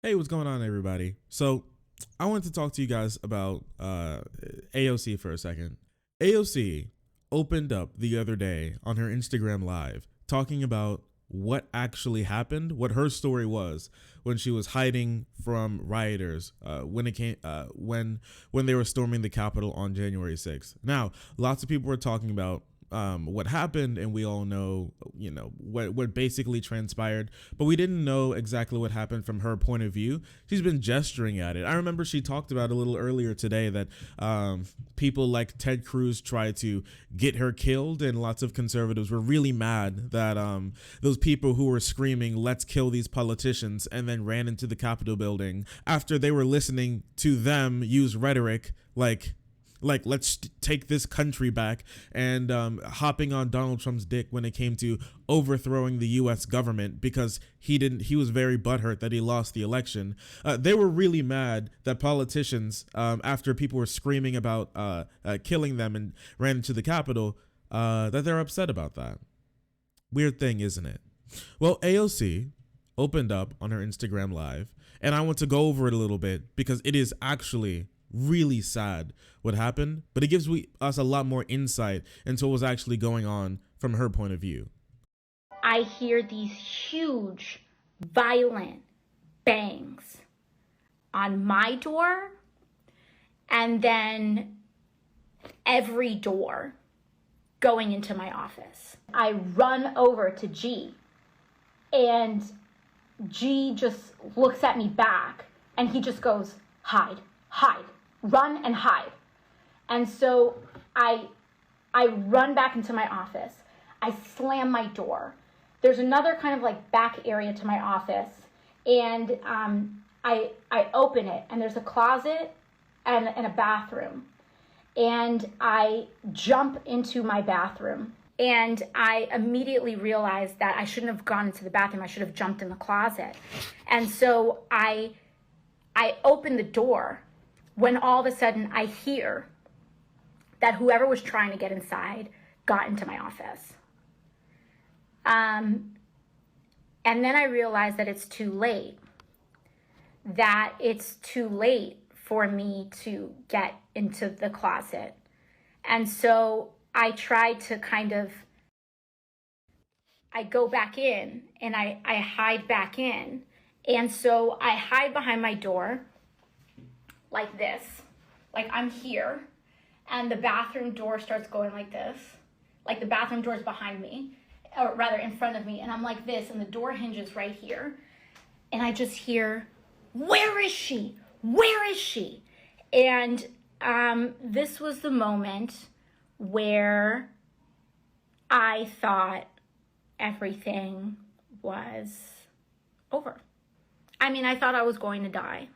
Hey, what's going on, everybody? So, I wanted to talk to you guys about AOC for a second. AOC opened up the other day on her Instagram Live talking about what actually happened, what her story was when she was hiding from rioters when they were storming the Capitol on January 6th. Now, lots of people were talking about what happened, and we all know, what basically transpired, but we didn't know exactly what happened from her point of view. She's been gesturing at it. I remember she talked about a little earlier today that people like Ted Cruz tried to get her killed, and lots of conservatives were really mad that those people who were screaming, "Let's kill these politicians," and then ran into the Capitol building after they were listening to them use rhetoric like let's take this country back, and hopping on Donald Trump's dick when it came to overthrowing the U.S. government because he was very butthurt that he lost the election. They were really mad that politicians, after people were screaming about killing them and ran into the Capitol, that they're upset about that. Weird thing, isn't it? Well, AOC opened up on her Instagram Live, and I want to go over it a little bit because it is actually really sad what happened, but it gives us a lot more insight into what was actually going on from her point of view. I hear these huge, violent bangs on my door, and then every door going into my office. I run over to G, and G just looks at me back, and he just goes, "Hide, hide. Run and hide." And so I run back into my office. I slam my door. There's another kind of like back area to my office, and I open it, and there's a closet and a bathroom. And I jump into my bathroom, and I immediately realized that I shouldn't have gone into the bathroom. I should have jumped in the closet. And so I open the door, when all of a sudden I hear that whoever was trying to get inside got into my office. And then I realized that it's too late, for me to get into the closet. And so I tried to I go back in, and I hide back in. And so I hide behind my door like this, like I'm here, and the bathroom door starts going like this, like the bathroom door is behind me, or rather in front of me, and I'm like this, and the door hinges right here, and I just hear, "Where is she? Where is she?" And this was the moment where I thought everything was over. I mean, I thought I was going to die.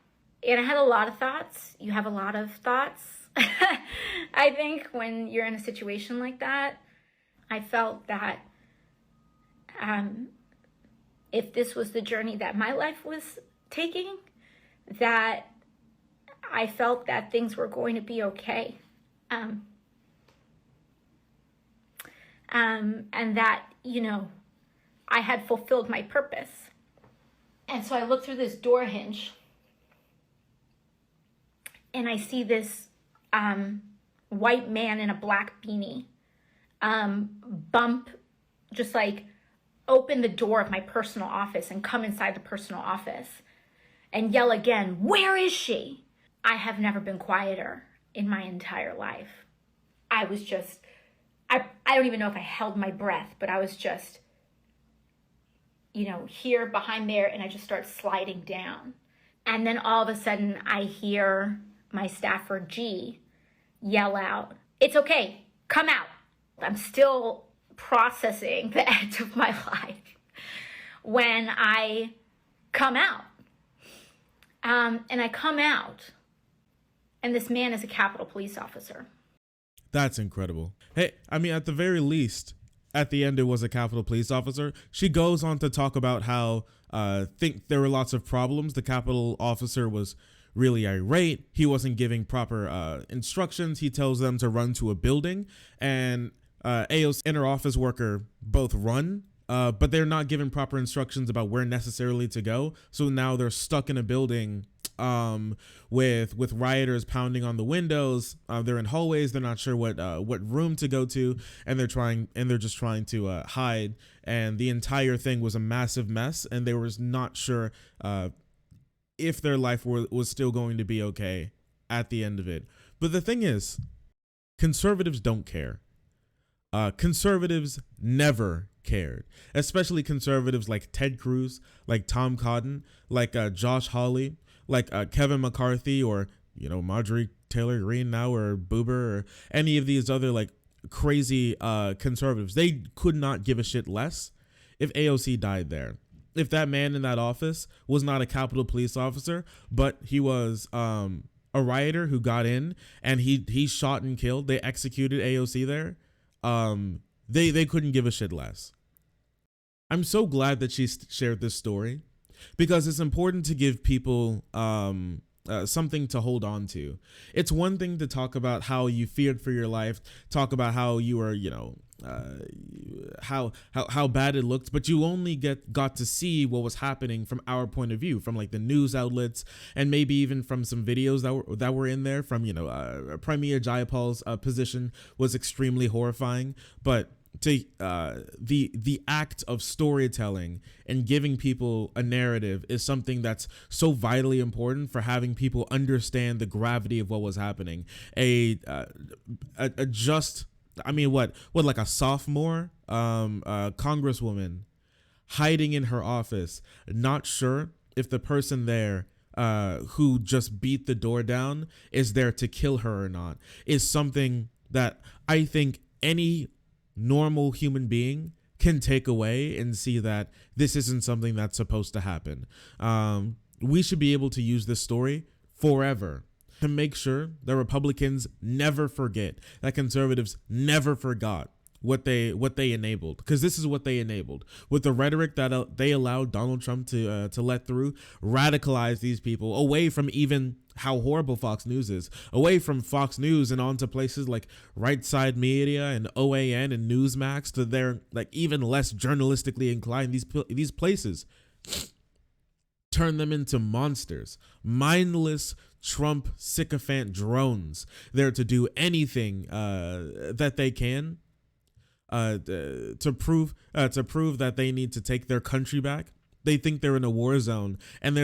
And I had a lot of thoughts. You have a lot of thoughts. I think when you're in a situation like that, I felt that if this was the journey that my life was taking, that I felt that things were going to be okay. And that, I had fulfilled my purpose. And so I looked through this door hinge, and I see this white man in a black beanie just like open the door of my personal office and come inside the personal office and yell again, "Where is she?" I have never been quieter in my entire life. I was just, I don't even know if I held my breath, but I was just, here behind there, and I just start sliding down. And then all of a sudden I hear my staffer G yell out, "It's okay, come out." I'm still processing the end of my life when I come out. And I come out, and this man is a Capitol police officer. That's incredible. Hey, I mean, at the very least, at the end, it was a Capitol police officer. She goes on to talk about how think there were lots of problems. The Capitol officer was really irate. He wasn't giving proper instructions. He tells them to run to a building, and AOC and her office worker both run but they're not given proper instructions about where necessarily to go. So now they're stuck in a building with rioters pounding on the windows. They're in hallways. They're not sure what room to go to, and they're just trying to hide. And the entire thing was a massive mess, and they were not sure if their life was still going to be okay at the end of it. But the thing is, conservatives don't care. Conservatives never cared, especially conservatives like Ted Cruz, like Tom Cotton, like Josh Hawley, like Kevin McCarthy, or Marjorie Taylor Greene now, or Boober, or any of these other like crazy conservatives. They could not give a shit less if AOC died there. If that man in that office was not a Capitol Police officer, but he was a rioter who got in and he shot and killed. They executed AOC there. They couldn't give a shit less. I'm so glad that she shared this story, because it's important to give people something to hold on to. It's one thing to talk about how you feared for your life, talk about how you were, how bad it looked, but you only got to see what was happening from our point of view, from like the news outlets, and maybe even from some videos that were in there from Premier Jayapal's position was extremely horrifying. But to the act of storytelling and giving people a narrative is something that's so vitally important for having people understand the gravity of what was happening. Like a sophomore congresswoman hiding in her office, not sure if the person there who just beat the door down is there to kill her or not, is something that I think any normal human being can take away and see that this isn't something that's supposed to happen. We should be able to use this story forever to make sure that Republicans never forget, that conservatives never forgot what they enabled, because this is what they enabled with the rhetoric that they allowed Donald Trump to let through. Radicalize these people away from even how horrible Fox News is, away from Fox News and onto places like Right Side Media and OAN and Newsmax, to their like even less journalistically inclined. These places turn them into monsters, mindless Trump sycophant drones there to do anything that they can to prove that they need to take their country back. They think they're in a war zone, and they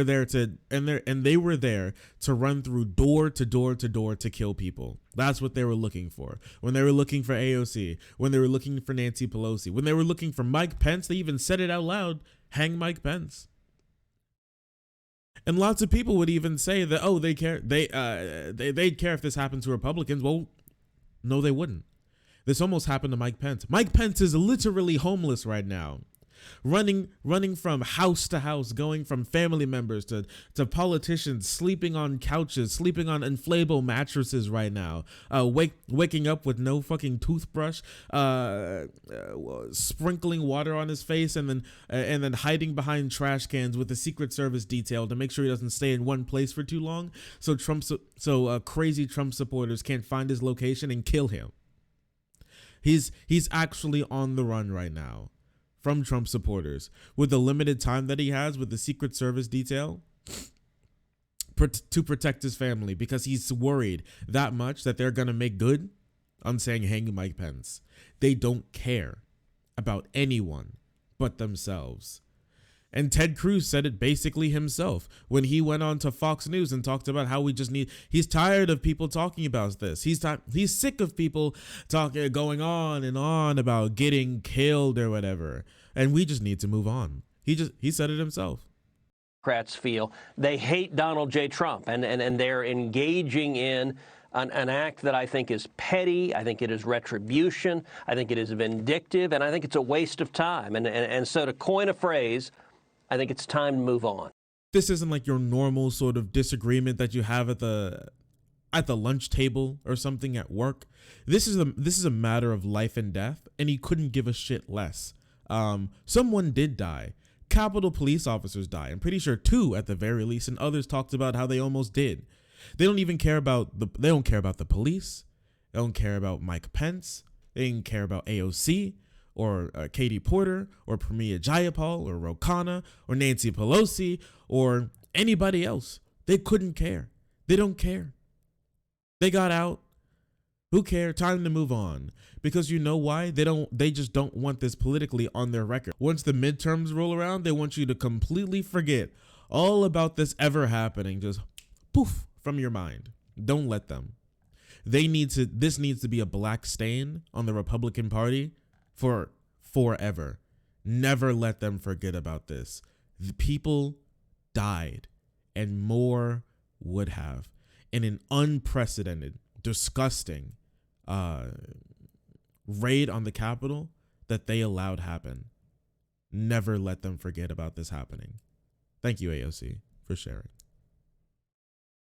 were there to run through door to door to door to kill people. That's what they were looking for. When they were looking for AOC, when they were looking for Nancy Pelosi, when they were looking for Mike Pence, they even said it out loud: hang Mike Pence. And lots of people would even say that, oh, they'd care if this happened to Republicans. Well, no, they wouldn't. This almost happened to Mike Pence. Mike Pence is literally homeless right now, running from house to house, going from family members to politicians, sleeping on couches, sleeping on inflatable mattresses right now, waking up with no fucking toothbrush, sprinkling water on his face, and then hiding behind trash cans with the Secret Service detail to make sure he doesn't stay in one place for too long, so crazy Trump supporters can't find his location and kill him. He's actually on the run right now from Trump supporters, with the limited time that he has with the Secret Service detail to protect his family, because he's worried that much that they're going to make good on saying hang Mike Pence. They don't care about anyone but themselves. And Ted Cruz said it basically himself when he went on to Fox News and talked about how he's tired of people talking about this. He's sick of people going on and on about getting killed or whatever. And we just need to move on. He said it himself. Democrats feel they hate Donald J. Trump, and they're engaging in an act that I think is petty. I think it is retribution. I think it is vindictive, and I think it's a waste of time. And so, to coin a phrase, I think it's time to move on. This isn't like your normal sort of disagreement that you have at the lunch table or something at work. This is a matter of life and death, and he couldn't give a shit less. Someone did die. Capitol police officers died. I'm pretty sure 2 at the very least, and others talked about how they almost did. They don't even care about the police. They don't care about Mike Pence. They didn't care about AOC or Katie Porter or Pramila Jayapal or Ro Khanna or Nancy Pelosi or anybody else. They couldn't care. They don't care. They got out. Who cares? Time to move on. Because you know why? They just don't want this politically on their record. Once the midterms roll around, they want you to completely forget all about this ever happening. Just poof from your mind. Don't let them. This needs to be a black stain on the Republican Party for forever. Never let them forget about this. The people died and more would have in an unprecedented, disgusting raid on the Capitol that they allowed happen. Never let them forget about this happening. Thank you, AOC, for sharing.